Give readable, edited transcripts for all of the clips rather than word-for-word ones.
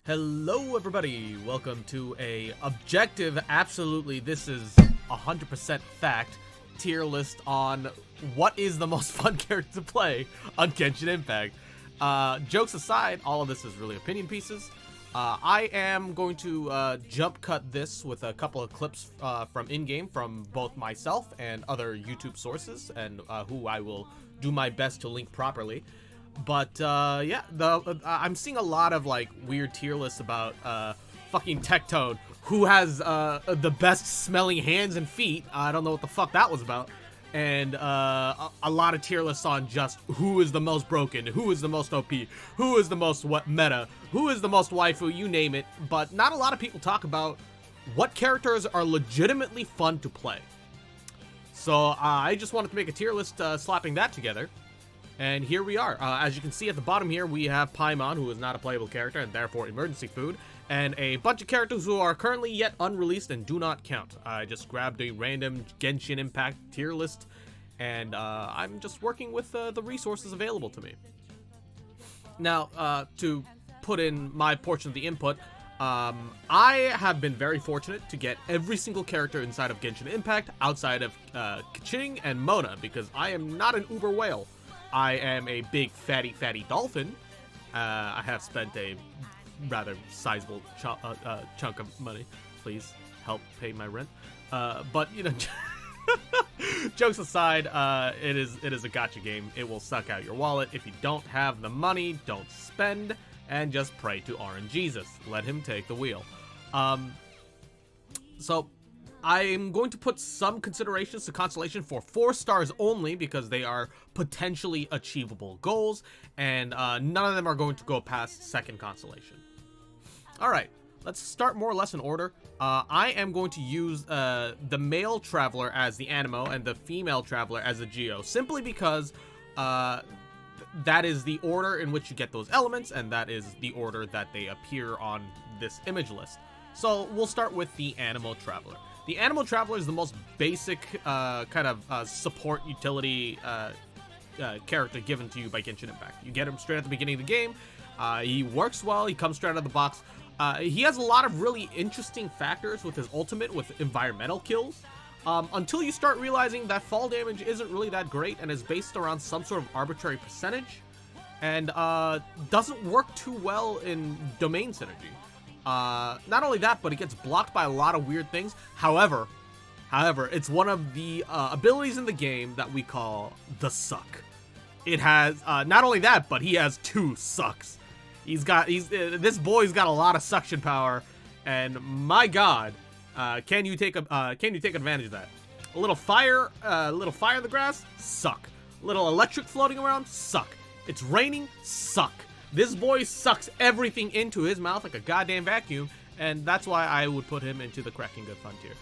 Hello everybody, welcome to a objective, absolutely, this is 100% fact, tier list on what is the most fun character to play on Genshin Impact. Jokes aside, all of this is really opinion pieces. I am going to jump cut this with a couple of clips from in-game from both myself and other YouTube sources, and who I will do my best to link properly. But yeah, I'm seeing a lot of like weird tier lists about fucking Tectone, who has the best smelling hands and feet. I don't know what the fuck that was about. And a lot of tier lists on just who is the most broken, who is the most OP, who is the most meta, who is the most waifu, you name it. But not a lot of people talk about what characters are legitimately fun to play. So I just wanted to make a tier list slapping that together. And here we are. As you can see at the bottom here, we have Paimon, who is not a playable character and therefore emergency food, and a bunch of characters who are currently yet unreleased and do not count. I just grabbed a random Genshin Impact tier list, and I'm just working with the resources available to me. Now, to put in my portion of the input, I have been very fortunate to get every single character inside of Genshin Impact outside of Kaching and Mona, because I am not an uber whale. I am a big fatty dolphin. I have spent a rather sizable chunk of money. Please help pay my rent. But you know, jokes aside, it is a gacha game. It will suck out your wallet. If you don't have the money, don't spend, and just pray to RNGesus. Let him take the wheel. So I'm going to put some considerations to Constellation for 4 stars only, because they are potentially achievable goals, and none of them are going to go past 2nd Constellation. Alright, let's start more or less in order. I am going to use the male Traveler as the Anemo and the female Traveler as the Geo, simply because that is the order in which you get those elements, and that is the order that they appear on this image list. So we'll start with the Anemo Traveler. The Anemo Traveler is the most basic kind of support utility character given to you by Genshin Impact. You get him straight at the beginning of the game. He works well. He comes straight out of the box. He has a lot of really interesting factors with his ultimate, with environmental kills, until you start realizing that fall damage isn't really that great and is based around some sort of arbitrary percentage, and doesn't work too well in domain synergy. Not only that, but it gets blocked by a lot of weird things. However, it's one of the abilities in the game that we call the suck. It has not only that, but he has 2 sucks. This boy's got a lot of suction power, and my God, can you take advantage of that? A little fire in the grass, suck. A little electric floating around, suck. It's raining, suck. This boy sucks everything into his mouth like a goddamn vacuum, and that's why I would put him into the cracking good fun tier.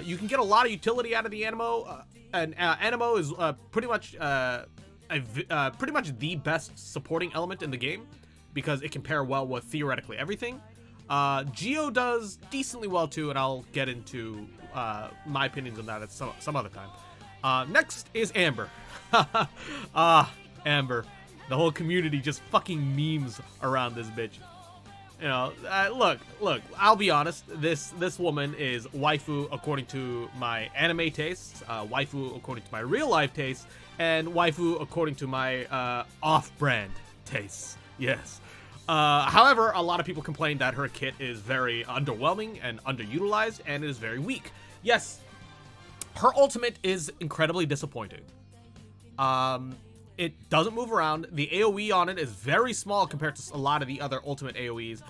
You can get a lot of utility out of the Anemo, and Anemo is pretty much the best supporting element in the game, because it can pair well with theoretically everything. Geo does decently well too, and I'll get into my opinions on that at some other time. Next is Amber. Amber. The whole community just fucking memes around this bitch. You know, look, I'll be honest, this woman is waifu according to my anime tastes, waifu according to my real life tastes, and waifu according to my off-brand tastes. Yes. However, a lot of people complain that her kit is very underwhelming and underutilized, and it is very weak. Yes, her ultimate is incredibly disappointing. It doesn't move around. The AoE on it is very small compared to a lot of the other ultimate AoEs.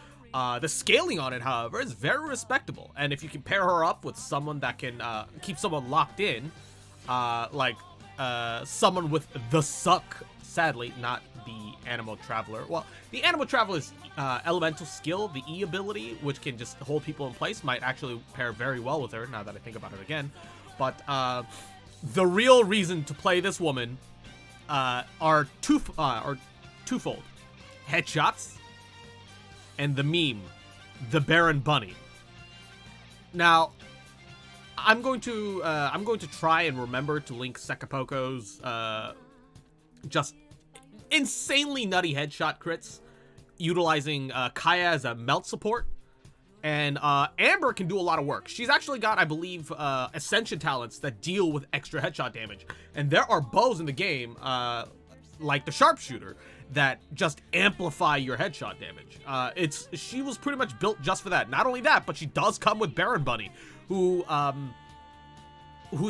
The scaling on it, however, is very respectable. And if you can pair her up with someone that can keep someone locked in, like someone with the suck, sadly, not the Anemo Traveler. Well, the Anemo Traveler's elemental skill, the E ability, which can just hold people in place, might actually pair very well with her, now that I think about it again. But the real reason to play this woman are twofold: headshots and the meme, the Baron Bunny. Now, I'm going to try and remember to link Sekapoko's just insanely nutty headshot crits utilizing Kaya as a melt support. And Amber can do a lot of work. She's actually got, I believe, Ascension talents that deal with extra headshot damage. And there are bows in the game, like the Sharpshooter, that just amplify your headshot damage. She was pretty much built just for that. Not only that, but she does come with Baron Bunny, whose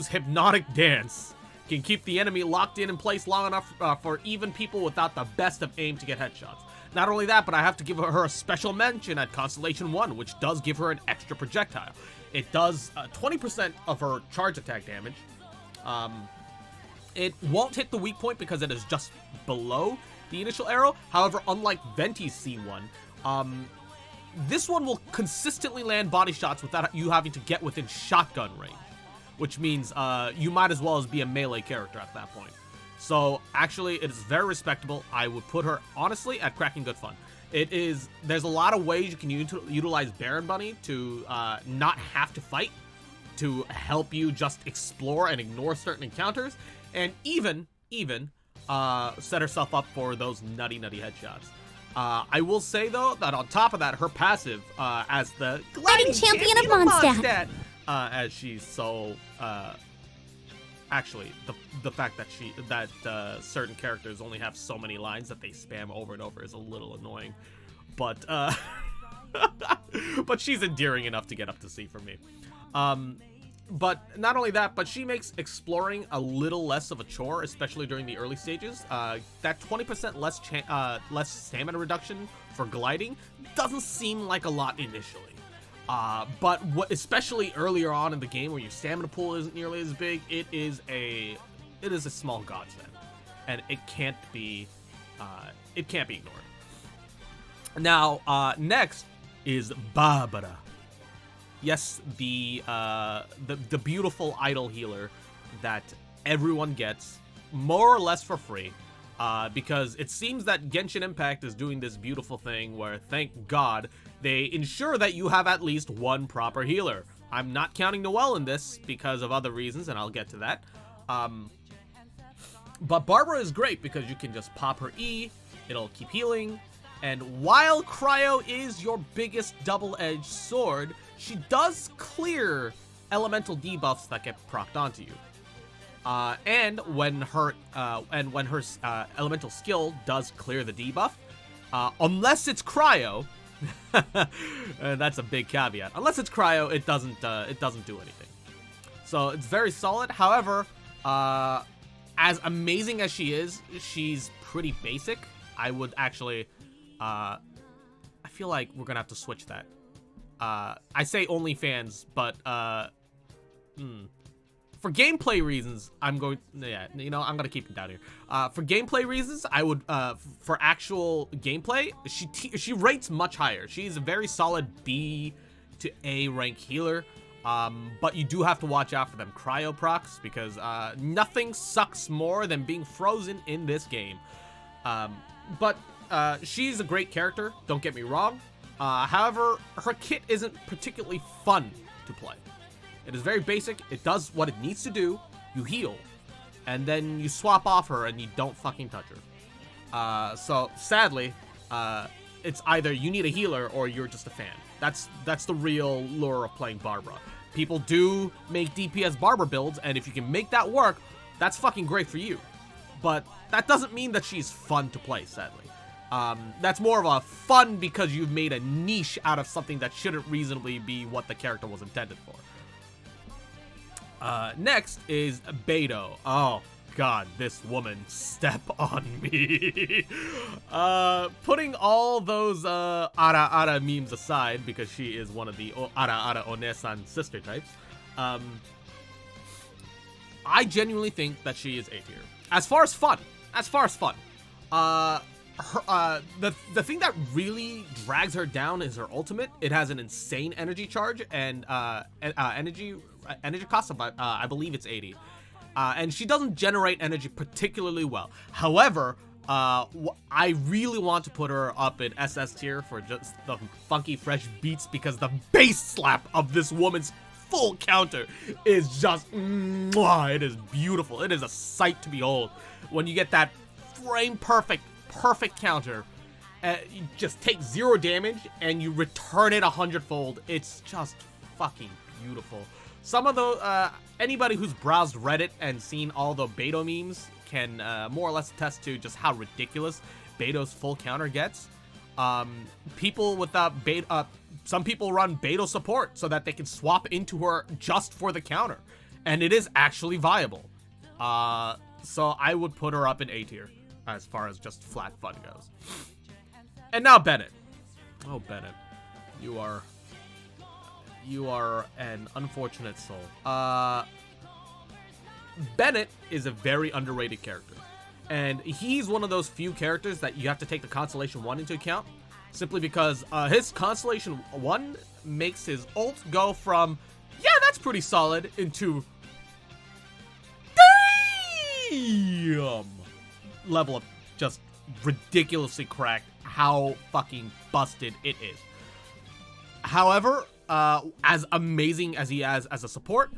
hypnotic dance can keep the enemy locked in place long enough for even people without the best of aim to get headshots. Not only that, but I have to give her a special mention at Constellation 1, which does give her an extra projectile. It does 20% of her charge attack damage. It won't hit the weak point because it is just below the initial arrow. However, unlike Venti's C1, this one will consistently land body shots without you having to get within shotgun range, which means you might as well as be a melee character at that point. So actually, it is very respectable. I would put her, honestly, at cracking good fun. There's a lot of ways you can utilize Baron Bunny to not have to fight, to help you just explore and ignore certain encounters, and even set herself up for those nutty headshots. I will say, though, that on top of that, her passive as the gliding champion of Mondstadt, as she's so... Actually, the fact that certain characters only have so many lines that they spam over and over is a little annoying, but but she's endearing enough to get up to C for me. But not only that, but she makes exploring a little less of a chore, especially during the early stages. That 20% less stamina reduction for gliding doesn't seem like a lot initially. But especially earlier on in the game where your stamina pool isn't nearly as big, it is a small godsend, and it can't be ignored. Now, next is Babara. Yes, the beautiful idol healer that everyone gets more or less for free. Because it seems that Genshin Impact is doing this beautiful thing where, thank God, they ensure that you have at least one proper healer. I'm not counting Noel in this because of other reasons, and I'll get to that. But Babara is great because you can just pop her E, it'll keep healing, and while Cryo is your biggest double-edged sword, she does clear elemental debuffs that get procced onto you. And when her elemental skill does clear the debuff, unless it's Cryo, that's a big caveat. Unless it's Cryo, it doesn't do anything. So it's very solid. However, as amazing as she is, she's pretty basic. I would actually, I feel like we're gonna have to switch that. I say OnlyFans, but for gameplay reasons, I'm gonna keep it down here. For gameplay reasons, I would, for actual gameplay, she rates much higher. She's a very solid B to A rank healer, but you do have to watch out for them cryo procs because nothing sucks more than being frozen in this game. But she's a great character, don't get me wrong. However, her kit isn't particularly fun to play. It is very basic. It does what it needs to do. You heal, and then you swap off her, and you don't fucking touch her. So sadly, it's either you need a healer or you're just a fan. That's the real lure of playing Babara. People do make DPS Babara builds, and if you can make that work, that's fucking great for you. But that doesn't mean that she's fun to play, sadly. That's more of a fun because you've made a niche out of something that shouldn't reasonably be what the character was intended for. Next is Beto. Oh god, this woman, step on me. Putting all those Ara memes aside, because she is one of the Ara Onesan sister types, I genuinely think that she is A tier. As far as fun, the thing that really drags her down is her ultimate. It has an insane energy charge and energy cost of I believe it's 80, and she doesn't generate energy particularly well. However, I really want to put her up in SS tier for just the funky fresh beats, because the bass slap of this woman's full counter is just mwah, it is beautiful. It is a sight to behold when you get that frame perfect counter, You just take 0 damage and you return it 100-fold. It's just fucking beautiful. Some of the anybody who's browsed Reddit and seen all the Beto memes can more or less attest to just how ridiculous Beto's full counter gets. People without Beto, some people run Beto support so that they can swap into her just for the counter, and it is actually viable. So I would put her up in A tier as far as just flat fun goes. And now Bennett. Oh, Bennett, you are an unfortunate soul. Bennett is a very underrated character, and he's one of those few characters that you have to take the Constellation 1 into account, simply because his Constellation 1 makes his ult go from, yeah, that's pretty solid, into damn level of just ridiculously cracked how fucking busted it is. However, as amazing as he is as a support,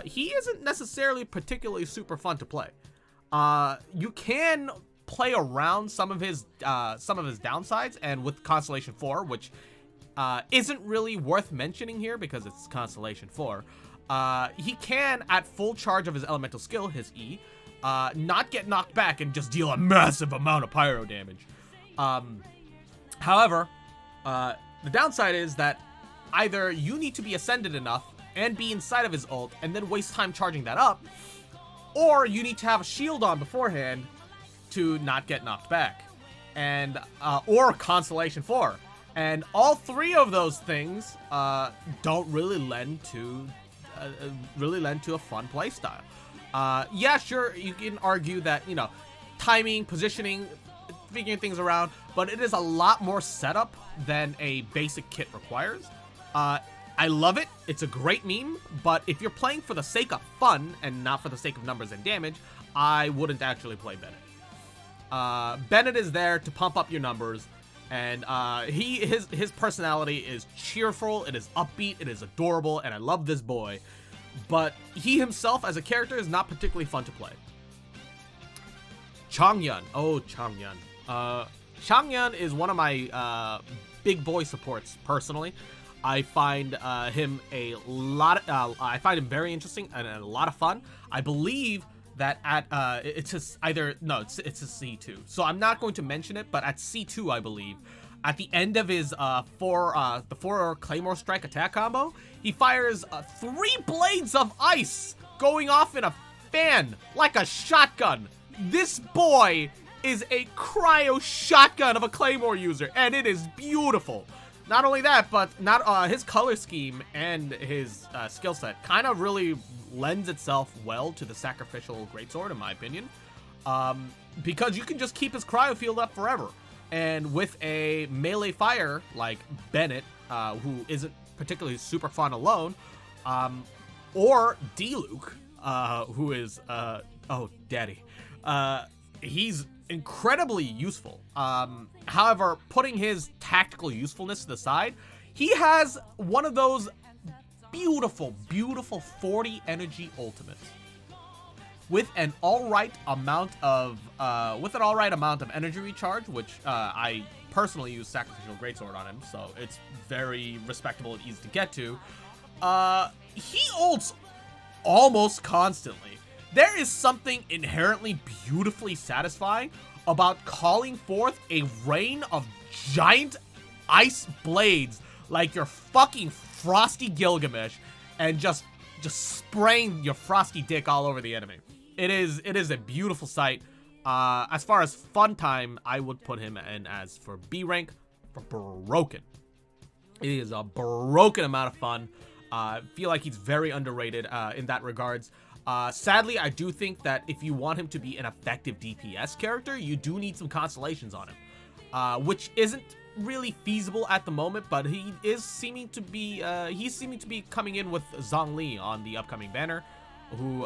he isn't necessarily particularly super fun to play. You can play around some of his downsides, and with Constellation 4, which isn't really worth mentioning here because it's Constellation 4, he can, at full charge of his elemental skill, his E, not get knocked back and just deal a massive amount of pyro damage. However, the downside is that either you need to be ascended enough and be inside of his ult and then waste time charging that up, or you need to have a shield on beforehand to not get knocked back, and or Constellation 4. And all 3 of those things don't really lend to a fun playstyle. Yeah, sure, you can argue that, you know, timing, positioning, figuring things around, but it is a lot more setup than a basic kit requires. I love it. It's a great meme, but if you're playing for the sake of fun and not for the sake of numbers and damage, I wouldn't actually play Bennett. Bennett is there to pump up your numbers, and his personality is cheerful, it is upbeat, it is adorable, and I love this boy. But he himself as a character is not particularly fun to play. Chongyan. Oh, Chongyan. Chongyan is one of my big boy supports personally. I find him I find him very interesting and a lot of fun. I believe that at it's a C2. So I'm not going to mention it, but at C2, I believe, at the end of his the 4 Claymore Strike attack combo, he fires 3 blades of ice going off in a fan like a shotgun. This boy is a cryo shotgun of a Claymore user, and it is beautiful. Not only that, but his color scheme and his skill set kind of really lends itself well to the sacrificial greatsword, in my opinion, because you can just keep his cryo field up forever. And with a melee fire like Bennett, who isn't particularly super fun alone, or D-Luke, who is, oh, daddy, he's incredibly useful. However, putting his tactical usefulness to the side, he has one of those beautiful 40 energy ultimates with an alright amount of energy recharge, which I personally use Sacrificial Greatsword on him, so it's very respectable and easy to get to. He ults almost constantly. There is something inherently beautifully satisfying about calling forth a rain of giant ice blades like your fucking Frosty Gilgamesh and just spraying your frosty dick all over the enemy. It is a beautiful sight. As far as fun time, I would put him in as for B rank for broken. It is a broken amount of fun. I feel like he's very underrated in that regards. Sadly, I do think that if you want him to be an effective DPS character, you do need some constellations on him, which isn't really feasible at the moment, but he is seeming to be coming in with Zhongli on the upcoming banner, who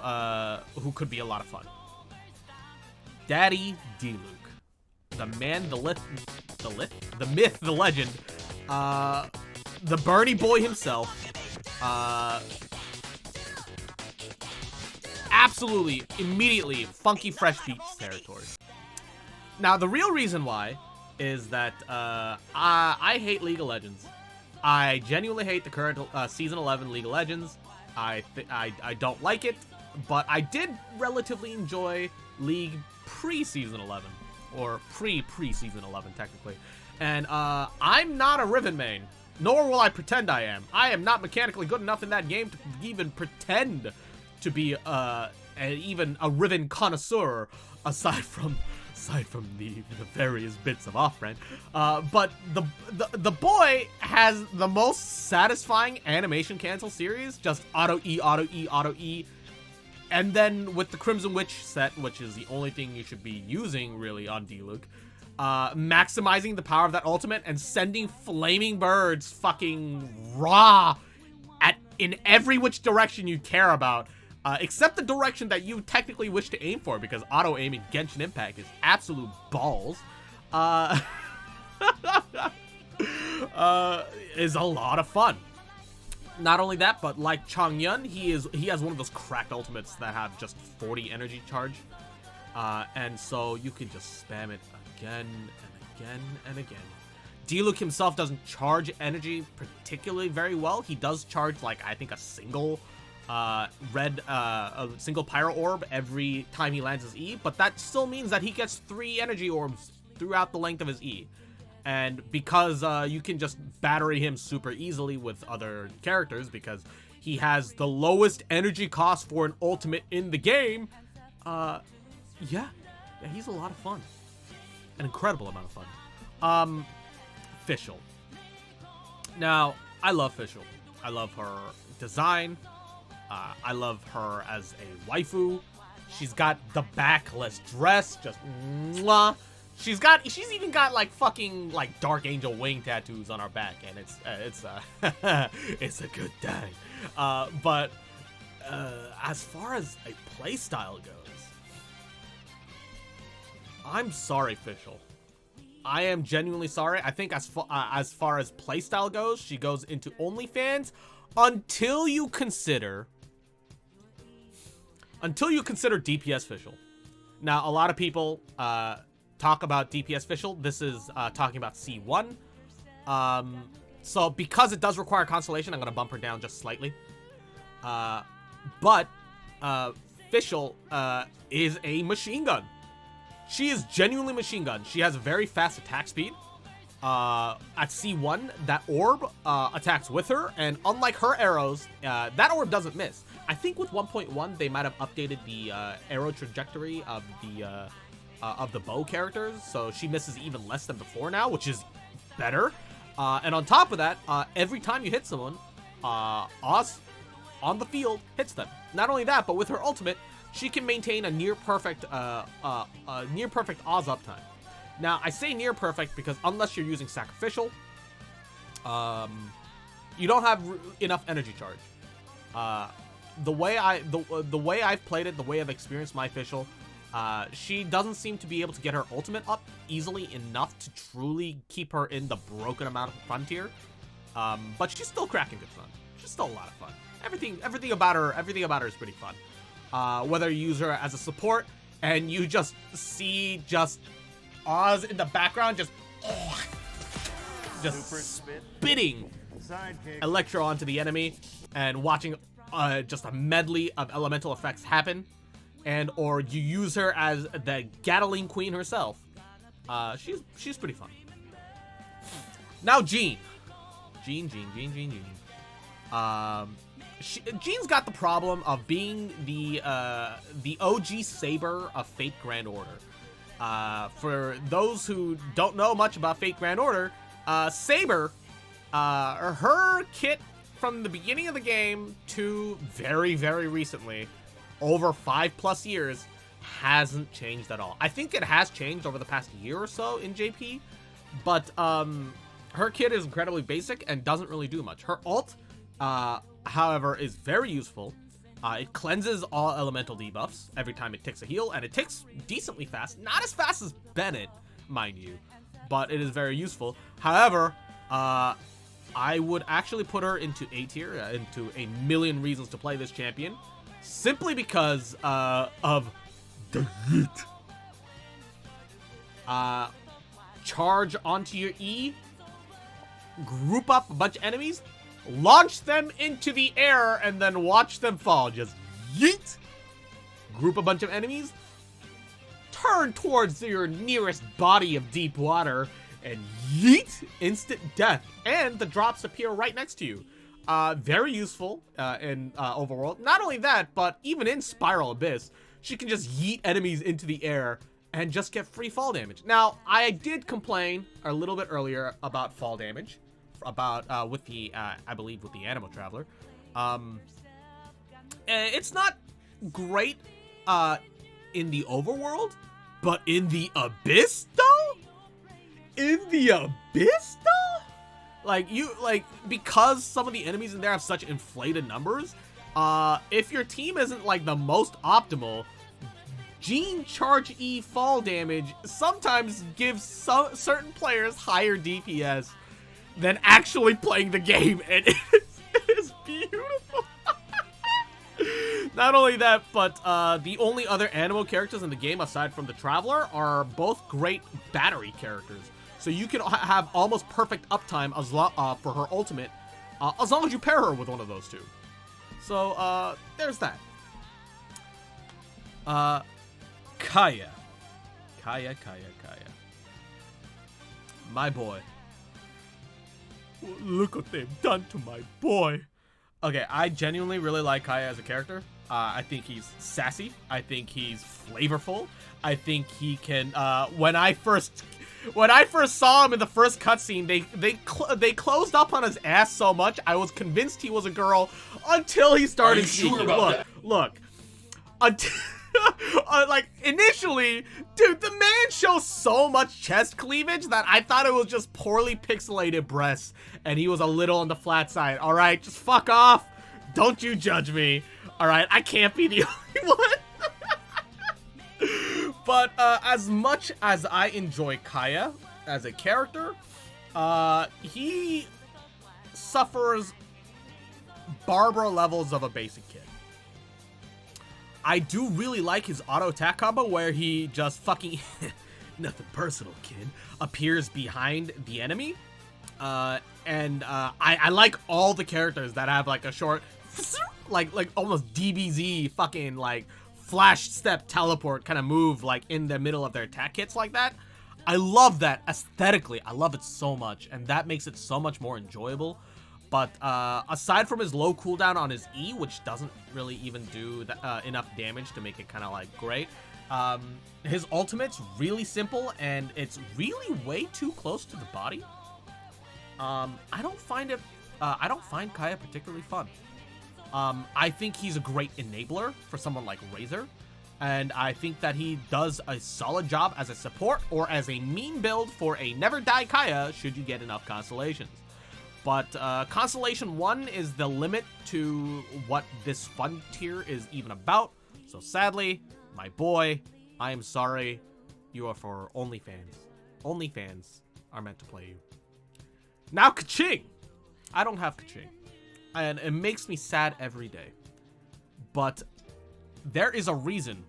could be a lot of fun. Daddy D-Luke, the man, the myth, the legend, the Bernie boy himself, absolutely, immediately, funky fresh beats territory. Now, the real reason why is that I hate League of Legends. I genuinely hate the current Season 11 League of Legends. I don't like it, but I did relatively enjoy League pre-Season 11, or pre-Season 11 technically. And I'm not a Riven main, nor will I pretend I am. I am not mechanically good enough in that game to even pretend to be even a Riven connoisseur, aside from the various bits of off-brand. But the boy has the most satisfying animation cancel series, just auto E, auto E, auto E. And then with the Crimson Witch set, which is the only thing you should be using really on D-Luke, maximizing the power of that ultimate and sending flaming birds fucking raw in every which direction you care about. Except the direction that you technically wish to aim for, because auto-aim in Genshin Impact is absolute balls. Is a lot of fun. Not only that, but like Chongyan, he has one of those cracked ultimates that have just 40 energy charge. And so you can just spam it again and again and again. D-Luke himself doesn't charge energy particularly very well. He does charge, like, I think a single a single pyro orb every time he lands his E, but that still means that he gets 3 energy orbs throughout the length of his E. And because you can just battery him super easily with other characters, because he has the lowest energy cost for an ultimate in the game, yeah, he's a lot of fun. An incredible amount of fun. Fischl. Now, I love Fischl. I love her design. I love her as a waifu. She's got the backless dress, just mwah. She's even got like fucking like Dark Angel wing tattoos on her back, and it's it's a good day. But as far as a playstyle goes, I'm sorry, Fischl. I am genuinely sorry. I think as far as playstyle goes, she goes into OnlyFans until you consider DPS Fischl. Now, a lot of people talk about DPS Fischl. This is talking about C1. So because it does require Constellation, I'm going to bump her down just slightly. But Fischl is a machine gun. She is genuinely machine gun. She has very fast attack speed. At C1, that orb attacks with her, and unlike her arrows, that orb doesn't miss. I think with 1.1, they might have updated the arrow trajectory of the bow characters, so she misses even less than before now, which is better. And on top of that, every time you hit someone, Oz on the field hits them. Not only that, but with her ultimate, she can maintain a near perfect Oz uptime. Now, I say near perfect because unless you're using Sacrificial, you don't have enough energy charge. The way I've played it, the way I've experienced my Fischl, she doesn't seem to be able to get her ultimate up easily enough to truly keep her in the broken amount of frontier. But she's still cracking good fun. She's still a lot of fun. Everything about her is pretty fun. Whether you use her as a support and you just see Oz in the background just spitting Electro onto the enemy and watching just a medley of elemental effects happen, and or you use her as the Gatling Queen herself. She's pretty fun. Now Jean. Jean's got the problem of being the OG Saber of Fate Grand Order. For those who don't know much about Fate Grand Order, Saber, her kit from the beginning of the game to very, very recently, over 5+ years, hasn't changed at all. I think it has changed over the past year or so in JP, but her kit is incredibly basic and doesn't really do much. Her ult, however, is very useful. It cleanses all elemental debuffs every time it ticks a heal, and it ticks decently fast. Not as fast as Bennett, mind you, but it is very useful. However, I would actually put her into A tier, into a million reasons to play this champion, simply because of the yeet. charge onto your E, group up a bunch of enemies, launch them into the air, and then watch them fall. Just yeet! Group a bunch of enemies, turn towards your nearest body of deep water, and yeet! Instant death. And the drops appear right next to you. Very useful in Overworld. Not only that, but even in Spiral Abyss, she can just yeet enemies into the air and just get free fall damage. Now, I did complain a little bit earlier about fall damage, about with the, I believe with the Animo Traveler. It's not great in the Overworld, but in the Abyss, though? In the Abyss, though? Because some of the enemies in there have such inflated numbers, if your team isn't, like, the most optimal, Gene Charge E fall damage sometimes gives certain players higher DPS than actually playing the game, and it is beautiful. Not only that, but the only other Animo characters in the game aside from the Traveler are both great battery characters. So you can have almost perfect uptime for her ultimate, as long as you pair her with one of those two. So, there's that. Kaya. My boy. Look what they've done to my boy. Okay, I genuinely really like Kaya as a character. I think he's sassy. I think he's flavorful. I think he can, when I first saw him in the first cutscene, they closed up on his ass so much, I was convinced he was a girl until he started speaking. Look. Until, like, initially, dude, the man shows so much chest cleavage that I thought it was just poorly pixelated breasts, and he was a little on the flat side. All right, just fuck off. Don't you judge me. All right, I can't be the only one. But as much as I enjoy Kaya as a character, he suffers Barbara levels of a basic kid. I do really like his auto attack combo where he just fucking, nothing personal, kid, appears behind the enemy. I like all the characters that have like a short, like almost DBZ fucking like flash step teleport kind of move like in the middle of their attack hits like that. I love that aesthetically. I love it so much, and that makes it so much more enjoyable. But aside from his low cooldown on his E, which doesn't really even do enough damage to make it kind of like great, his ultimate's really simple and it's really way too close to the body. I don't find Kaya particularly fun. I think he's a great enabler for someone like Razor, and I think that he does a solid job as a support or as a meme build for a never die Kaya should you get enough constellations. But Constellation 1 is the limit to what this fun tier is even about. So sadly, my boy, I am sorry. You are for OnlyFans. OnlyFans are meant to play you. Now Kaching! I don't have Kaching. And it makes me sad every day. But there is a reason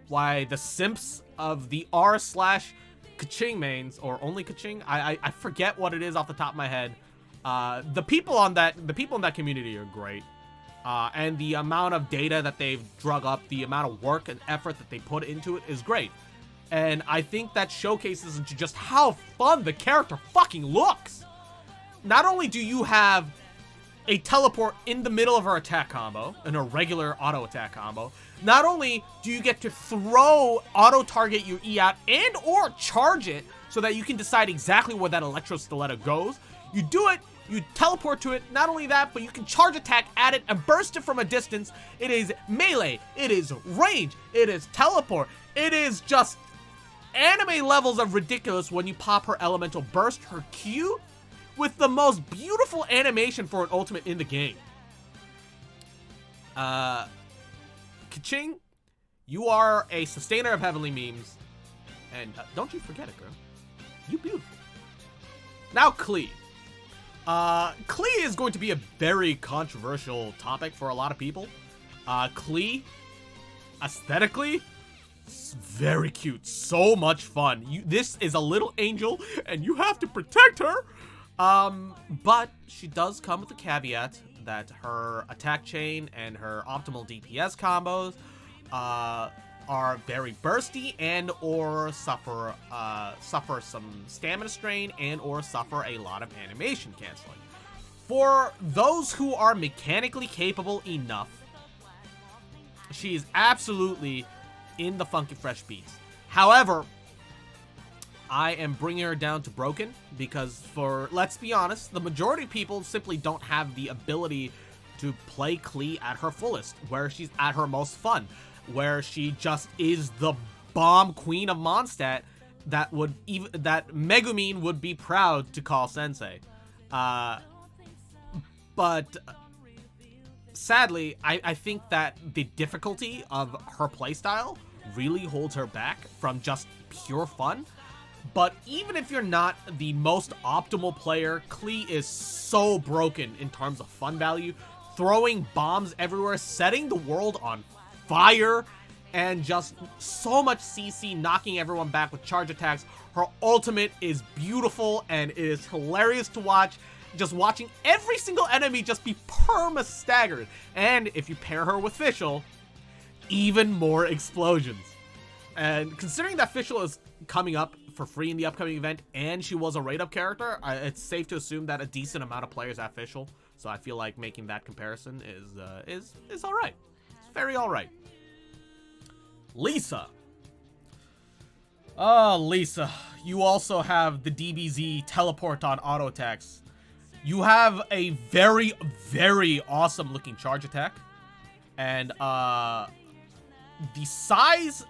why the simps of the r/Kaching mains, or only Kaching, I forget what it is off the top of my head. The people in that community are great. And the amount of data that they've drug up, the amount of work and effort that they put into it is great. And I think that showcases into just how fun the character fucking looks. Not only do you have a teleport in the middle of her attack combo, in a regular auto attack combo, not only do you get to throw auto target your E out and or charge it so that you can decide exactly where that electro stiletto goes. You do it, you teleport to it, not only that, but you can charge attack at it and burst it from a distance. It is melee, it is range, it is teleport, it is just anime levels of ridiculous when you pop her elemental burst, her Q, with the most beautiful animation for an ultimate in the game. Kaching, you are a sustainer of heavenly memes, and don't you forget it, girl. You beautiful. Now Clea. Clea is going to be a very controversial topic for a lot of people. Clea, aesthetically, It's very cute. So much fun. This is a little angel, and you have to protect her. But she does come with a caveat that her attack chain and her optimal DPS combos are very bursty and or suffer some stamina strain and or suffer a lot of animation canceling. For those who are mechanically capable enough, she is absolutely in the funky fresh beats. However, I am bringing her down to broken because let's be honest, the majority of people simply don't have the ability to play Clea at her fullest, where she's at her most fun, where she just is the bomb queen of Mondstadt that Megumin would be proud to call sensei. But sadly, I think that the difficulty of her playstyle really holds her back from just pure fun. But even if you're not the most optimal player, Clea is so broken in terms of fun value, throwing bombs everywhere, setting the world on fire, and just so much CC, knocking everyone back with charge attacks. Her ultimate is beautiful and it is hilarious to watch. Just watching every single enemy just be perma-staggered. And if you pair her with Fischl, even more explosions. And considering that Fischl is coming up for free in the upcoming event, and she was a rate-up character, it's safe to assume that a decent amount of players have Fischl. So I feel like making that comparison is all right. It's very all right. Lisa. Oh, Lisa. You also have the DBZ teleport on auto attacks. You have a very, very awesome looking charge attack. And the size,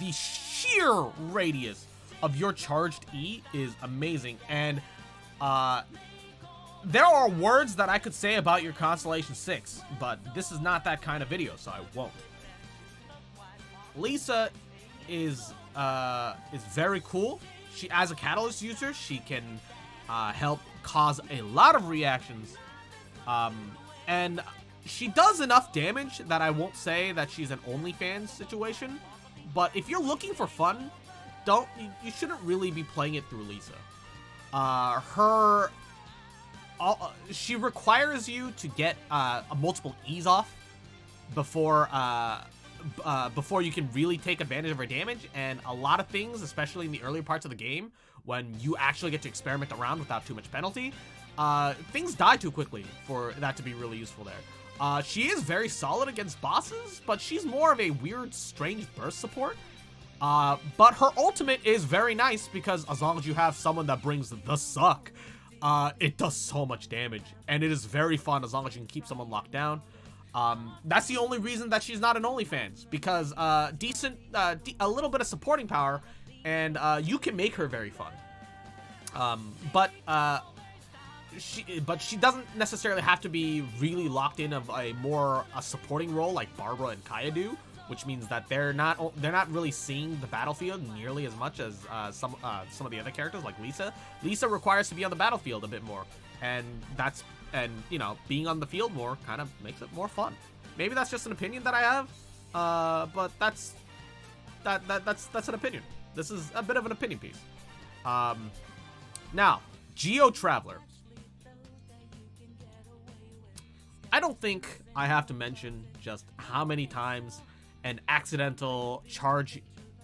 the sheer radius of your charged E is amazing. And there are words that I could say about your Constellation 6, but this is not that kind of video, so I won't. Lisa is very cool. She, as a catalyst user, she can help cause a lot of reactions, and she does enough damage that I won't say that she's an OnlyFans situation. But if you're looking for fun, you shouldn't really be playing it through Lisa. She requires you to get multiple E's off before you can really take advantage of her damage, and a lot of things, especially in the earlier parts of the game, when you actually get to experiment around without too much penalty, things die too quickly for that to be really useful there. She is very solid against bosses, but she's more of a weird, strange burst support. But her ultimate is very nice because as long as you have someone that brings the suck, it does so much damage, and it is very fun as long as you can keep someone locked down. That's the only reason that she's not an OnlyFans, because a little bit of supporting power, and you can make her very fun. But she doesn't necessarily have to be really locked in of a supporting role like Barbara and Kaya do, which means that they're not really seeing the battlefield nearly as much as some of the other characters like Lisa. Lisa requires to be on the battlefield a bit more, and you know, being on the field more kind of makes it more fun. Maybe that's just an opinion that I have, but that's an opinion. This is a bit of an opinion piece. Now, Geotraveler. I don't think I have to mention just how many times an accidental charge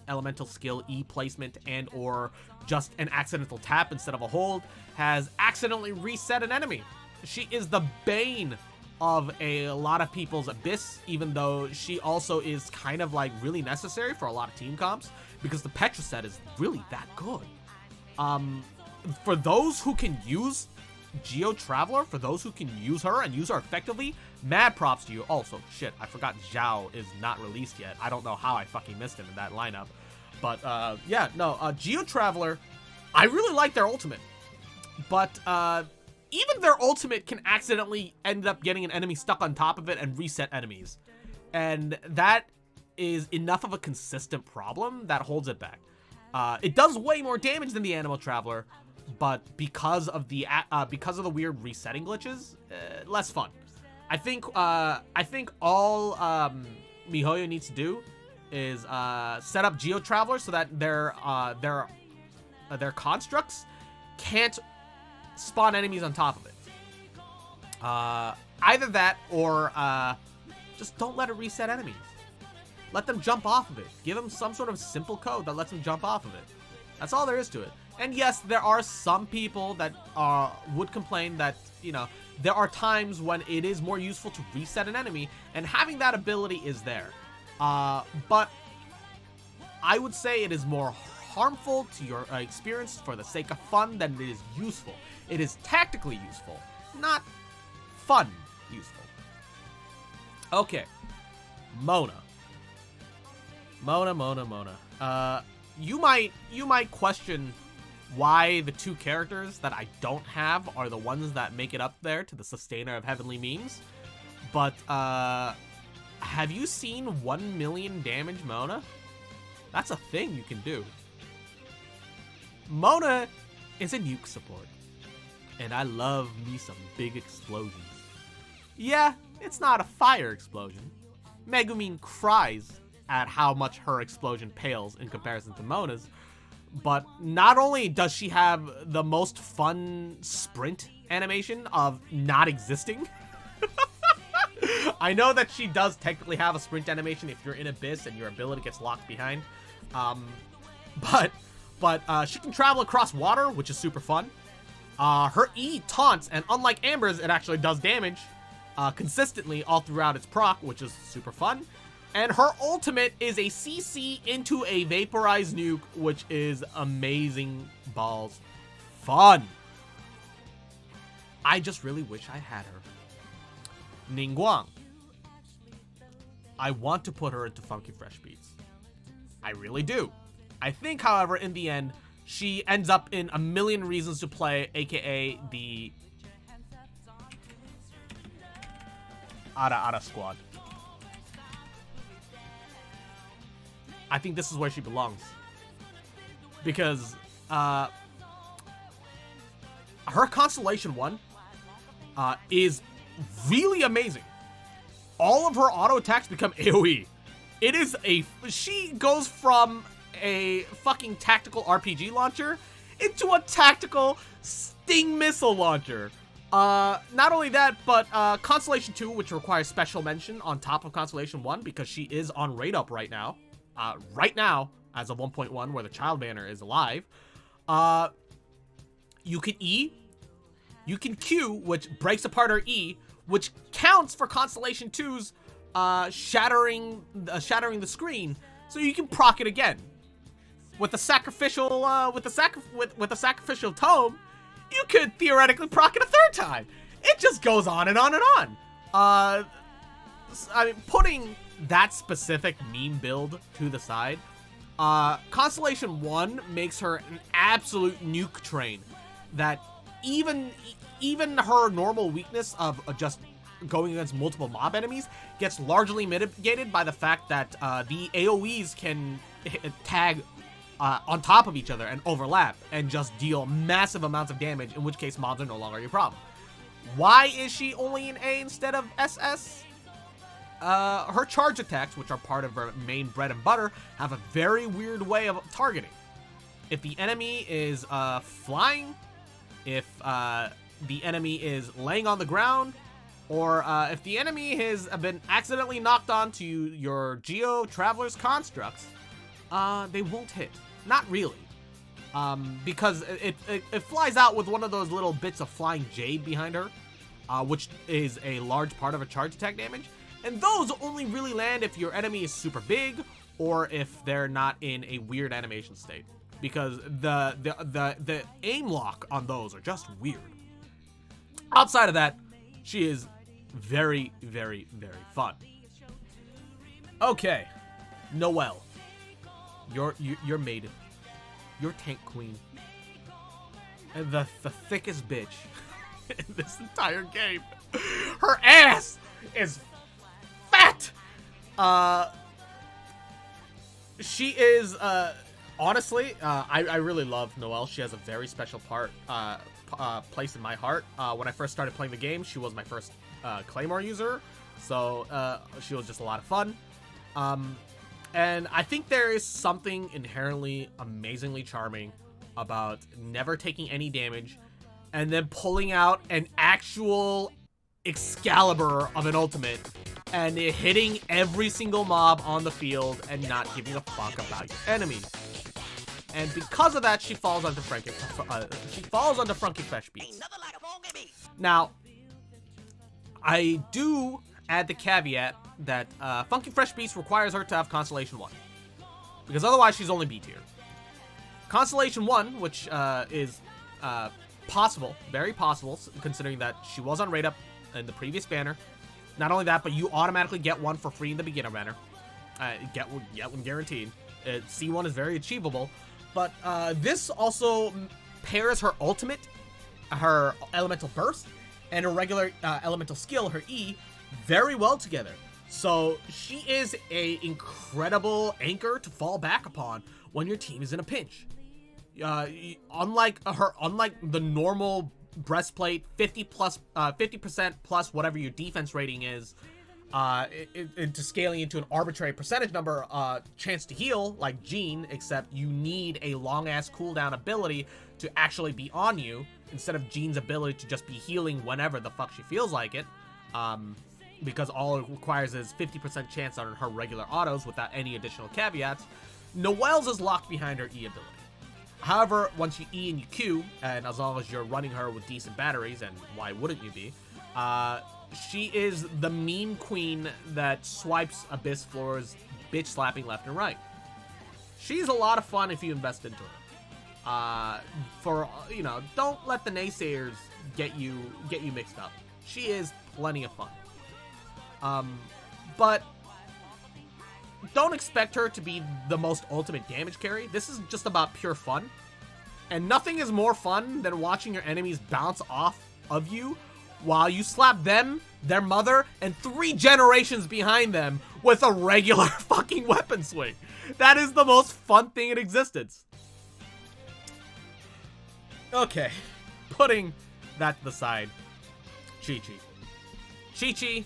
elemental skill E placement and or just an accidental tap instead of a hold has accidentally reset an enemy. She is the bane of a lot of people's Abyss, even though she also is kind of like really necessary for a lot of team comps because the Petra set is really that good. For those who can use Geotraveler, for those who can use her and use her effectively, mad props to you. Also, shit, I forgot Zhao is not released yet. I don't know how I fucking missed him in that lineup. But, yeah, no, Geotraveler, I really like their ultimate. But, even their ultimate can accidentally end up getting an enemy stuck on top of it and reset enemies. And that is enough of a consistent problem that holds it back. It does way more damage than the Animal Traveler, but because of the weird resetting glitches, less fun. I think all MiHoYo needs to do is set up Geotraveler so that their constructs can't spawn enemies on top of it. Either that or just don't let it reset enemies. Let them jump off of it. Give them some sort of simple code that lets them jump off of it. That's all there is to it. And yes, there are some people that would complain that, you know, there are times when it is more useful to reset an enemy, and having that ability is there. But I would say it is more harmful to your experience for the sake of fun than it is useful. It is tactically useful, not fun useful. Okay, Mona. You might question why the two characters that I don't have are the ones that make it up there to the sustainer of heavenly memes. But have you seen 1 million damage Mona? That's a thing you can do. Mona is a nuke support, and I love me some big explosions. Yeah, it's not a fire explosion. Megumin cries at how much her explosion pales in comparison to Mona's, but not only does she have the most fun sprint animation of not existing. I know that she does technically have a sprint animation if you're in Abyss and your ability gets locked behind. But she can travel across water, which is super fun. Her E taunts, and unlike Amber's, it actually does damage consistently all throughout its proc, which is super fun. And her ultimate is a CC into a vaporized nuke, which is amazing balls fun. I just really wish I had her. Ningguang. I want to put her into Funky Fresh Beats. I really do. I think, however, in the end, she ends up in A Million Reasons to Play, aka the Ara squad. I think this is where she belongs. Because her Constellation 1 is really amazing. All of her auto attacks become AoE. It is she goes from a fucking tactical RPG launcher into a tactical Sting missile launcher. Not only that, but Constellation 2, which requires special mention on top of Constellation 1 because she is on raid up right now. As of 1.1, where the child banner is alive. You can E, you can Q, which breaks apart her E, which counts for Constellation 2's shattering the screen, so you can proc it again. With a sacrificial tome, you could theoretically proc it a third time. It just goes on and on and on. I mean, putting that specific meme build to the side, Constellation 1 makes her an absolute nuke train that even her normal weakness of just going against multiple mob enemies gets largely mitigated by the fact that the AoEs can tag on top of each other and overlap and just deal massive amounts of damage, in which case mobs are no longer your problem. Why is she only in A instead of SS? Her charge attacks, which are part of her main bread and butter, have a very weird way of targeting. If the enemy is flying, if the enemy is laying on the ground, or if the enemy has been accidentally knocked onto your Geotraveler's constructs, they won't hit. Not really. Because it flies out with one of those little bits of flying jade behind her, which is a large part of her charge attack damage. And those only really land if your enemy is super big or if they're not in a weird animation state. Because the aim lock on those are just weird. Outside of that, she is very, very, very fun. Okay, Noel. You're maiden. You're tank queen. And the thickest bitch in this entire game. Her ass is fat. She is honestly, I really love Noel. She has a very special place in my heart. When I first started playing the game, she was my first Claymore user, so she was just a lot of fun. And I think there is something inherently amazingly charming about never taking any damage and then pulling out an actual Excalibur of an ultimate and hitting every single mob on the field and not giving a fuck about your enemies. And because of that, she falls under Frankie Fresh Beats. Now, I do add the caveat that Funky Fresh Beats requires her to have Constellation 1. Because otherwise, she's only B tier. Constellation 1, which is possible, very possible, considering that she was on rate up in the previous banner. Not only that, but you automatically get one for free in the beginner banner. Get one guaranteed. C1 is very achievable. But this also pairs her ultimate, her elemental burst, and her regular elemental skill, her E, very well together. So she is a incredible anchor to fall back upon when your team is in a pinch. Unlike the normal breastplate, 50% plus whatever your defense rating is, into scaling into an arbitrary percentage number chance to heal like Jean, except you need a long ass cooldown ability to actually be on you instead of Jean's ability to just be healing whenever the fuck she feels like it, because all it requires is 50% chance on her regular autos without any additional caveats. Noel's is locked behind her E ability. However, once you E and you Q, and as long as you're running her with decent batteries, and why wouldn't you be, she is the meme queen that swipes Abyss floors, bitch slapping left and right. She's a lot of fun if you invest into her. Don't let the naysayers get you mixed up. She is plenty of fun. But don't expect her to be the most ultimate damage carry. This is just about pure fun. And nothing is more fun than watching your enemies bounce off of you while you slap them, their mother, and 3 generations behind them with a regular fucking weapon swing. That is the most fun thing in existence. Okay, putting that to the side. Chi-Chi. Chi-Chi,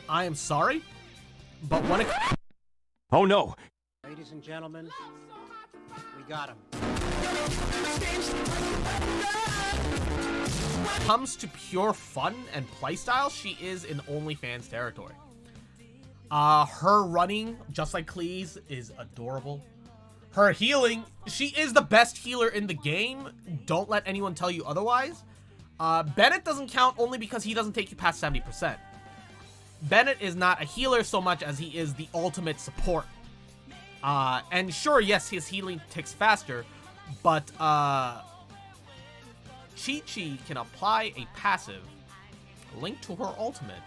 I am sorry, but when it... Oh no! Ladies and gentlemen, we got him. When it comes to pure fun and playstyle, she is in OnlyFans territory. Her running, just like Clea's, is adorable. Her healing, she is the best healer in the game. Don't let anyone tell you otherwise. Bennett doesn't count only because he doesn't take you past 70%. Bennett is not a healer so much as he is the ultimate support. And sure, yes, his healing ticks faster, but Chi-Chi can apply a passive linked to her ultimate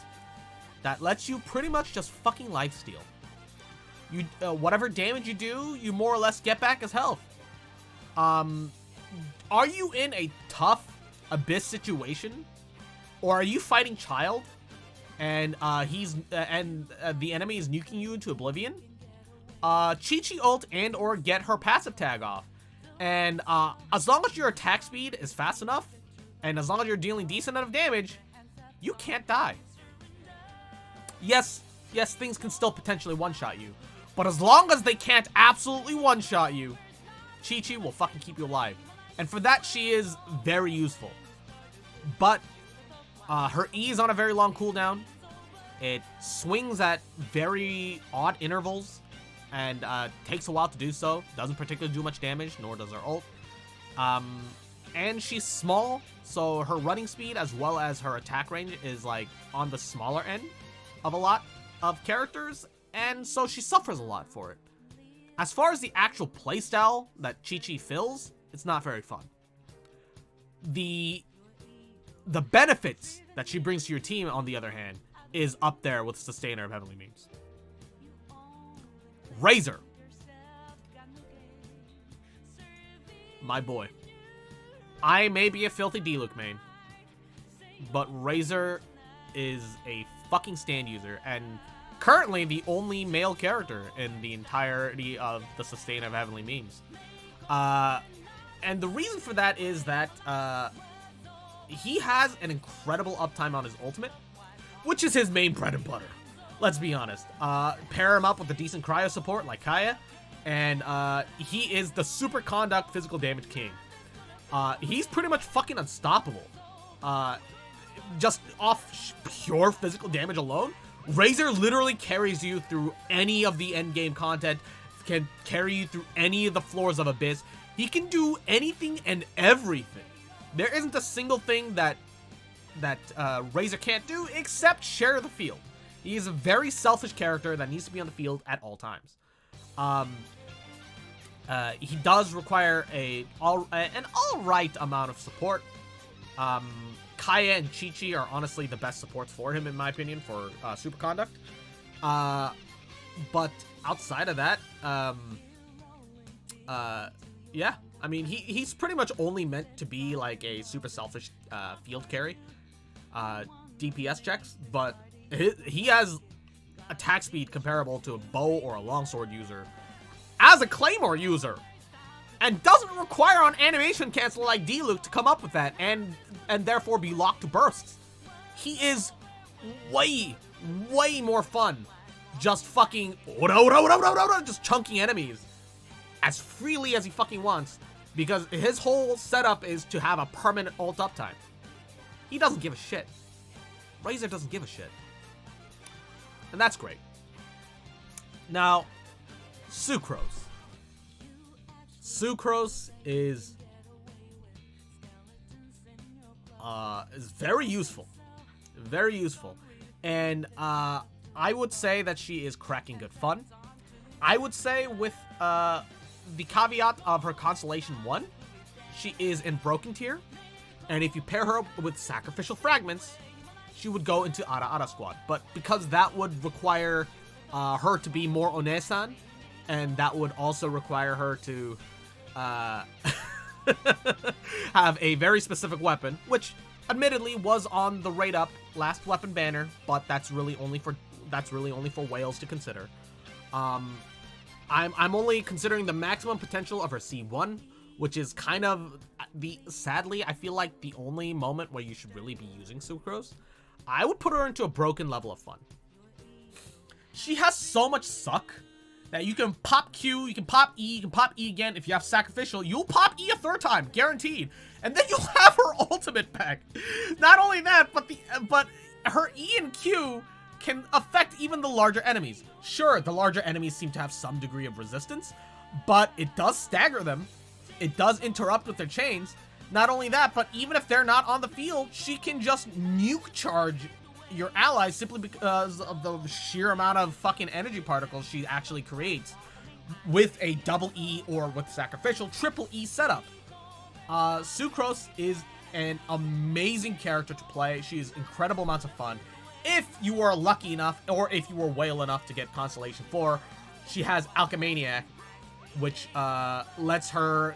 that lets you pretty much just fucking lifesteal. You, whatever damage you do, you more or less get back as health. Are you in a tough Abyss situation? Or are you fighting Child? And the enemy is nuking you into oblivion? Chi-Chi ult and or get her passive tag off. And as long as your attack speed is fast enough, and as long as you're dealing decent enough damage, you can't die. Yes, things can still potentially one-shot you. But as long as they can't absolutely one-shot you, Chi-Chi will fucking keep you alive. And for that, she is very useful. But her E is on a very long cooldown. It swings at very odd intervals and takes a while to do so. Doesn't particularly do much damage, nor does her ult. And she's small, so her running speed as well as her attack range is like on the smaller end of a lot of characters, and so she suffers a lot for it. As far as the actual playstyle that Chi-Chi fills, it's not very fun. The benefits that she brings to your team, on the other hand, is up there with Sustainer of Heavenly Memes. Razor. My boy. I may be a filthy D-Luke main, but Razor is a fucking stand user, and currently the only male character in the entirety of the Sustainer of Heavenly Memes. And the reason for that is that he has an incredible uptime on his ultimate, which is his main bread and butter. Let's be honest. Pair him up with a decent cryo support like Kaya, and he is the super conduct physical damage king. He's pretty much fucking unstoppable. Just off pure physical damage alone, Razor literally carries you through any of the endgame content, can carry you through any of the floors of Abyss. He can do anything and everything. There isn't a single thing that Razor can't do except share the field. He is a very selfish character that needs to be on the field at all times. He does require an alright amount of support. Kaya and Chi-Chi are honestly the best supports for him, in my opinion, for Super Conduct. But outside of that, yeah, I mean, he's pretty much only meant to be like a super selfish field carry, DPS checks, but he has attack speed comparable to a bow or a longsword user as a claymore user, and doesn't require an animation cancel like D-Luke to come up with that and therefore be locked to bursts. He is way more fun just fucking just chunking enemies as freely as he fucking wants, because his whole setup is to have a permanent ult uptime. He doesn't give a shit. Razor doesn't give a shit. And that's great. Now, Sucrose. Sucrose is very useful. Very useful. And I would say that she is cracking good fun. I would say with the caveat of her Constellation 1, she is in Broken Tier. And if you pair her with Sacrificial Fragments, she would go into Ara Ara Squad. But because that would require her to be more Onesan, and that would also require her to have a very specific weapon, which admittedly was on the rate up last weapon banner, but that's really only for whales to consider. I'm only considering the maximum potential of her C1, which is kind of sadly, I feel like the only moment where you should really be using Sucrose. I would put her into a broken level of fun. She has so much suck that you can pop Q, you can pop E, you can pop E again. If you have Sacrificial, you'll pop E a third time, guaranteed. And then you'll have her ultimate back. Not only that, but her E and Q can affect even the larger enemies. Sure, the larger enemies seem to have some degree of resistance, but it does stagger them. It does interrupt with their chains. Not only that, but even if they're not on the field, she can just nuke charge your allies simply because of the sheer amount of fucking energy particles she actually creates with a double E or with Sacrificial triple E setup. Sucrose is an amazing character to play. She is incredible amounts of fun. If you are lucky enough, or if you were whale enough to get Constellation 4, she has Alchemaniac, which lets her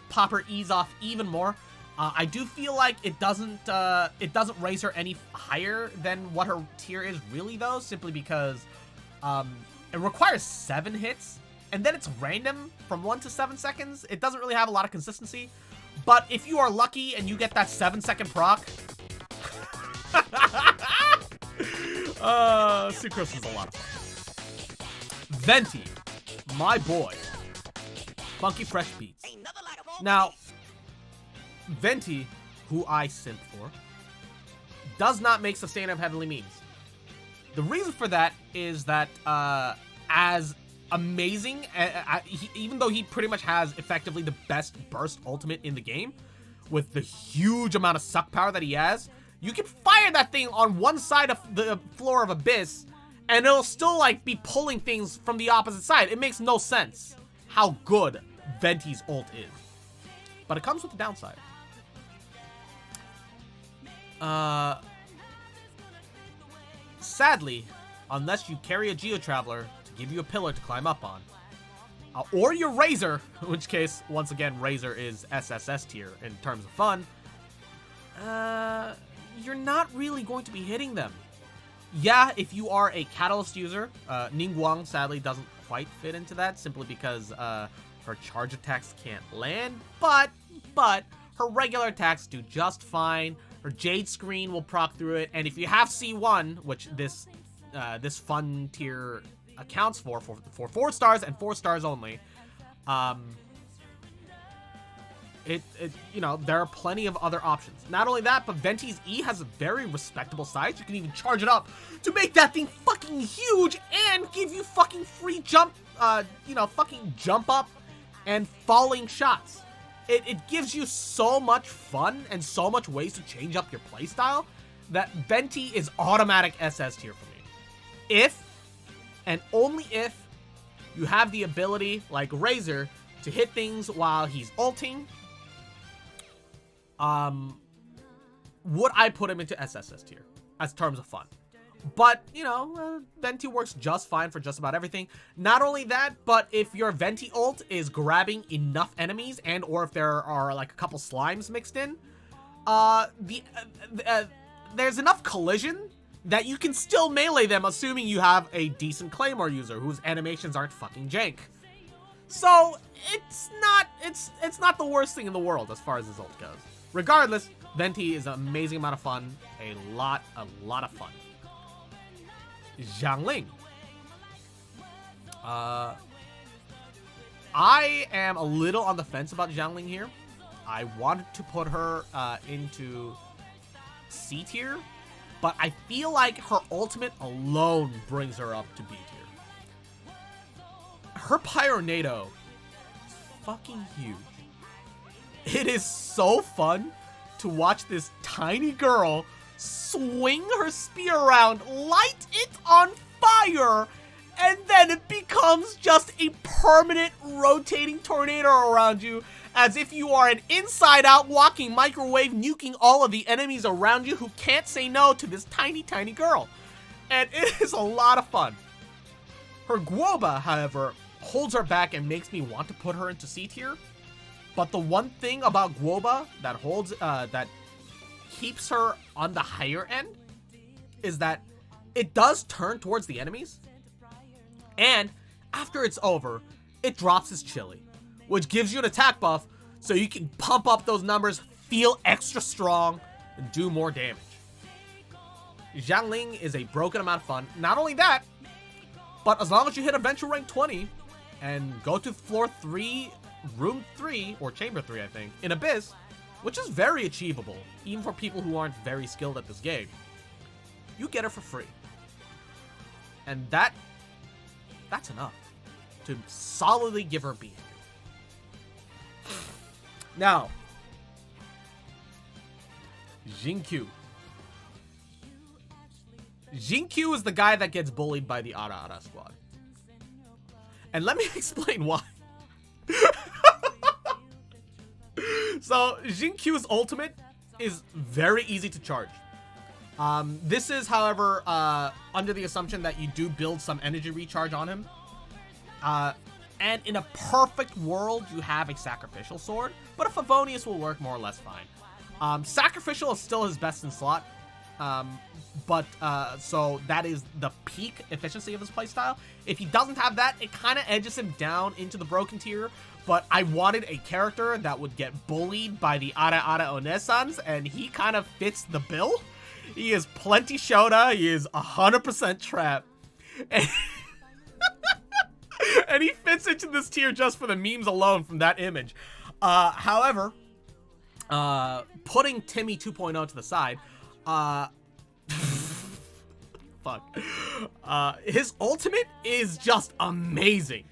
pop her E's off even more. I do feel like it doesn't raise her any higher than what her tier is really, though, simply because it requires 7 hits, and then it's random from 1 to 7 seconds. It doesn't really have a lot of consistency, but if you are lucky and you get that 7-second proc, Sucrose is a lot of fun. Venti, my boy. Funky Fresh Beats. Now, Venti, who I simp for, does not make Sustain of Heavenly Means. The reason for that is that as amazing, even though he pretty much has effectively the best burst ultimate in the game, with the huge amount of suck power that he has, you can fire that thing on one side of the floor of Abyss, and it'll still like be pulling things from the opposite side. It makes no sense how good Venti's ult is. But it comes with a downside. Sadly, unless you carry a Geotraveler to give you a pillar to climb up on, or your Razor, in which case, once again, Razor is SSS tier in terms of fun, you're not really going to be hitting them. Yeah, if you are a Catalyst user, Ningguang sadly doesn't quite fit into that, simply because her charge attacks can't land, but her regular attacks do just fine. Her Jade Screen will proc through it, and if you have C1, which this this fun tier accounts for 4 stars and 4 stars only. You know, there are plenty of other options. Not only that, but Venti's E has a very respectable size. You can even charge it up to make that thing fucking huge and give you fucking free jump, you know, fucking jump up and falling shots. It gives you so much fun and so much ways to change up your playstyle that Venti is automatic SS tier for me. If, and only if, you have the ability, like Razor, to hit things while he's ulting, would I put him into SSS tier as terms of fun. But, you know, Venti works just fine for just about everything. Not only that, but if your Venti ult is grabbing enough enemies and or if there are like a couple slimes mixed in, there's enough collision that you can still melee them, assuming you have a decent Claymore user whose animations aren't fucking jank. So it's not the worst thing in the world as far as his ult goes. Regardless, Venti is an amazing amount of fun, a lot of fun. Xiangling. I am a little on the fence about Xiangling here. I wanted to put her into C tier, but I feel like her ultimate alone brings her up to B tier. Her Pyronado is fucking huge. It is so fun to watch this tiny girl swing her spear around, light it on fire, and then it becomes just a permanent rotating tornado around you, as if you are an inside-out walking microwave nuking all of the enemies around you who can't say no to this tiny, tiny girl. And it is a lot of fun. Her Guoba, however, holds her back and makes me want to put her into C tier. But the one thing about Guoba that keeps her on the higher end is that it does turn towards the enemies, and after it's over, it drops his chili, which gives you an attack buff so you can pump up those numbers, feel extra strong, and do more damage. Xiangling is a broken amount of fun. Not only that, but as long as you hit Adventure Rank 20 and go to floor 3, room 3, or chamber 3, I think, in Abyss, which is very achievable, even for people who aren't very skilled at this game, you get her for free. And that's enough to solidly give her B. Now, Xingqiu. Xingqiu is the guy that gets bullied by the Ara Ara squad. And let me explain why. So, Xingqiu's ultimate is very easy to charge. This is, however, under the assumption that you do build some energy recharge on him. And in a perfect world, you have a Sacrificial Sword, but a Favonius will work more or less fine. Sacrificial is still his best in slot, so that is the peak efficiency of his playstyle. If he doesn't have that, it kind of edges him down into the broken tier, but I wanted a character that would get bullied by the Ara Ara Onesans, and he kind of fits the bill. He is plenty Shota, he is 100% Trap, and he fits into this tier just for the memes alone from that image. However, putting Timmy 2.0 to the side, fuck. His ultimate is just amazing.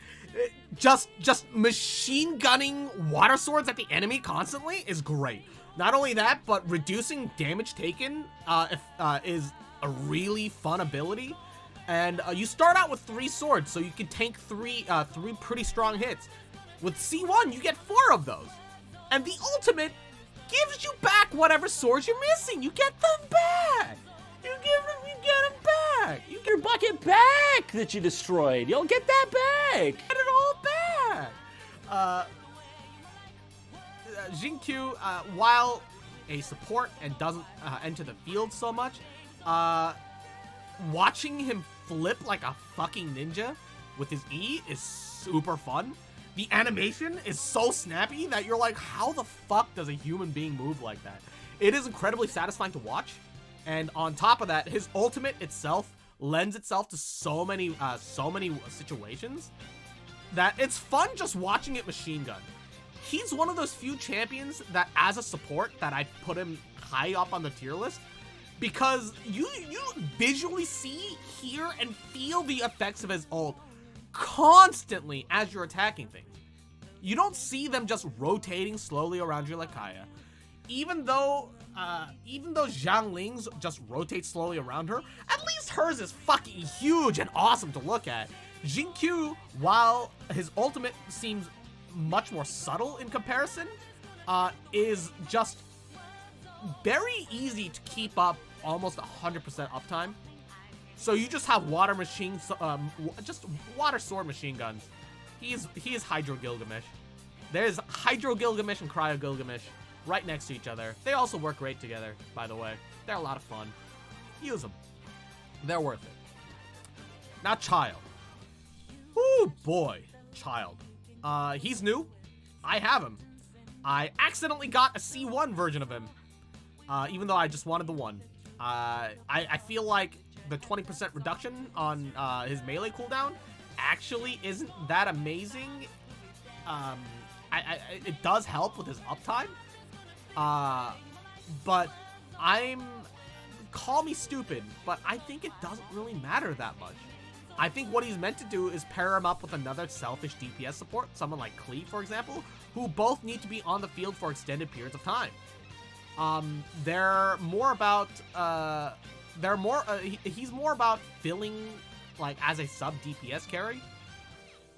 Just machine gunning water swords at the enemy constantly is great. Not only that, but reducing damage taken is a really fun ability. And you start out with 3 swords, so you can tank three pretty strong hits. With C1, you get 4 of those. And the ultimate gives you back whatever swords you're missing. You get them back. You get them back. You get Your bucket back that you destroyed. You'll get that back. it all back. Xingqiu, while a support and doesn't enter the field so much, watching him flip like a fucking ninja with his E is super fun. The animation is so snappy that you're like, how the fuck does a human being move like that? It is incredibly satisfying to watch. And on top of that, his ultimate itself lends itself to so many situations that it's fun just watching it machine gun. He's one of those few champions that, as a support, that I put him high up on the tier list because you visually see, hear, and feel the effects of his ult constantly as you're attacking things. You don't see them just rotating slowly around you like Kaya. Even though Zhang Ling's just rotates slowly around her, at least hers is fucking huge and awesome to look at. Jin Q, while his ultimate seems much more subtle in comparison, is just very easy to keep up almost 100% uptime. So you just have water machines, just water sword machine guns. He is Hydro Gilgamesh. There's Hydro Gilgamesh and Cryo Gilgamesh right next to each other. They also work great together, by the way. They're a lot of fun. Use them. They're worth it. Now Child. Ooh, boy. Child. He's new. I have him. I accidentally got a C1 version of him. Even though I just wanted the one. I feel like the 20% reduction on his melee cooldown actually isn't that amazing. It does help with his uptime. But call me stupid, but I think it doesn't really matter that much. I think what he's meant to do is pair him up with another selfish DPS support, someone like Clea, for example, who both need to be on the field for extended periods of time. He's more about filling, like, as a sub DPS carry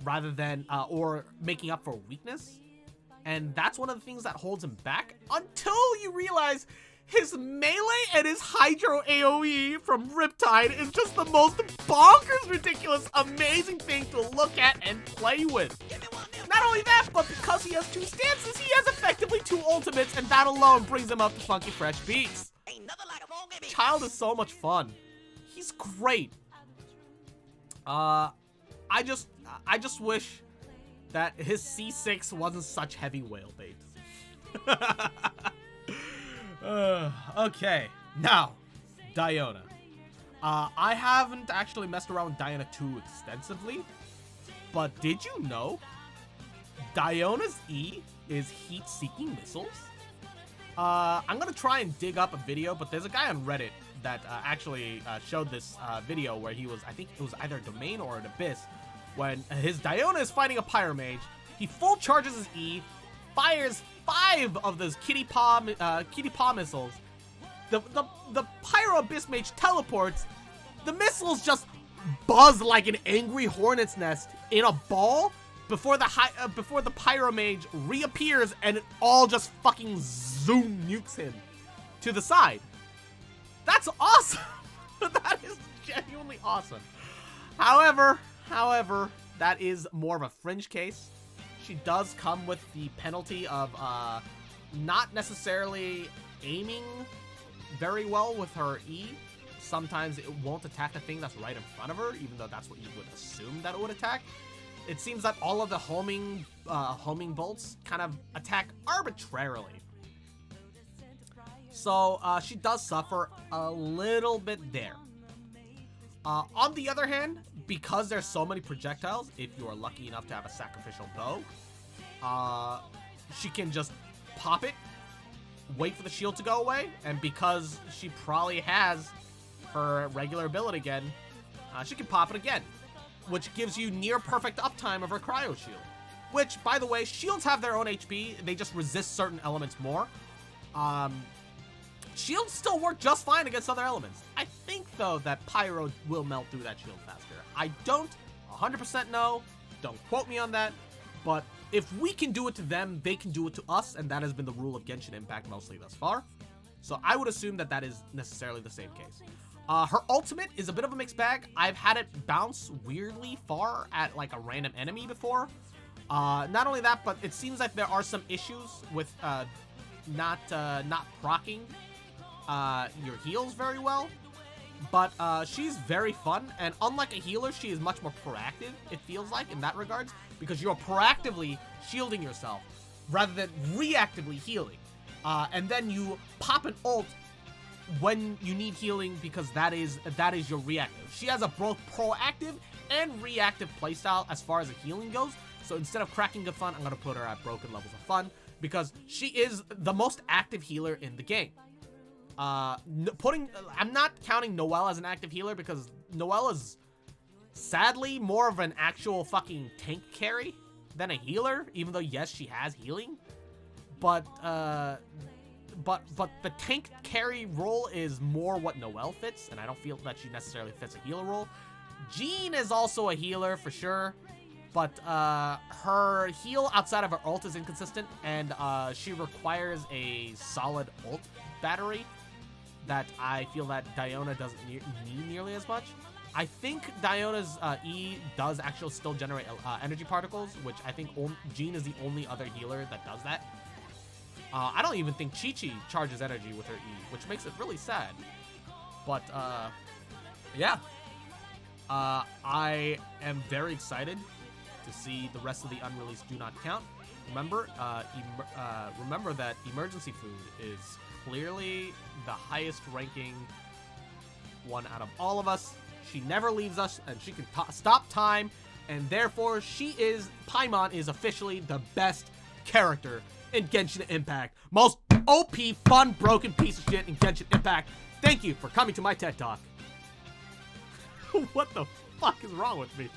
rather than or making up for weakness. And that's one of the things that holds him back until you realize his melee and his Hydro AoE from Riptide is just the most bonkers, ridiculous, amazing thing to look at and play with. Not only that, but because he has two stances, he has effectively two ultimates, and that alone brings him up to funky fresh beats. Child is so much fun. He's great. I just wish that his C6 wasn't such heavy whale bait. Okay, now, Diona. I haven't actually messed around with Diona too extensively, but did you know Diona's E is heat-seeking missiles? I'm gonna try and dig up a video, but there's a guy on Reddit that actually showed this video where he was, I think it was either a domain or an abyss, when his Diona is fighting a Pyromage. He full charges his E, fires 5 of those kitty paw missiles. The Pyro Abyss Mage teleports. The missiles just buzz like an angry hornet's nest in a ball before the Pyro Mage reappears, and it all just fucking zoom nukes him to the side. That's awesome. That is genuinely awesome. However, that is more of a fringe case. She does come with the penalty of not necessarily aiming very well with her E. Sometimes it won't attack the thing that's right in front of her, even though that's what you would assume that it would attack. It seems that all of the homing bolts kind of attack arbitrarily. So she does suffer a little bit there. On the other hand, because there's so many projectiles, if you are lucky enough to have a sacrificial bow, she can just pop it, wait for the shield to go away, and because she probably has her regular ability again, she can pop it again, which gives you near perfect uptime of her cryo shield. Which, by the way, shields have their own HP, they just resist certain elements more. Shields still work just fine against other elements. I think, though, that Pyro will melt through that shield faster. I don't 100% know. Don't quote me on that. But if we can do it to them, they can do it to us, and that has been the rule of Genshin Impact mostly thus far. So I would assume that that is necessarily the same case. Her ultimate is a bit of a mixed bag. I've had it bounce weirdly far at, like, a random enemy before. Not only that, but it seems like there are some issues with not proccing your heals very well, but she's very fun, and unlike a healer, she is much more proactive, it feels like, in that regards, because you're proactively shielding yourself rather than reactively healing, and then you pop an ult when you need healing, because that is your reactive. She has a both proactive and reactive playstyle as far as the healing goes. So instead of cracking good fun, I'm gonna put her at broken levels of fun because she is the most active healer in the game. I'm not counting Noel as an active healer because Noel is sadly more of an actual fucking tank carry than a healer, even though yes, she has healing. But the tank carry role is more what Noel fits, and I don't feel that she necessarily fits a healer role. Jean is also a healer for sure, but her heal outside of her ult is inconsistent, and she requires a solid ult battery that I feel that Diona doesn't need nearly as much. I think Diona's E does actually still generate energy particles, which I think Jean is the only other healer that does that. I don't even think Chi-Chi charges energy with her E, which makes it really sad. But, yeah. I am very excited to see the rest of the unreleased Do Not Count. Remember, remember that Emergency Food is clearly the highest ranking one out of all of us. She never leaves us, and she can stop time, and therefore Paimon is officially the best character in Genshin Impact. Most OP, fun, broken piece of shit in Genshin Impact. Thank you for coming to my TED Talk. What the fuck is wrong with me?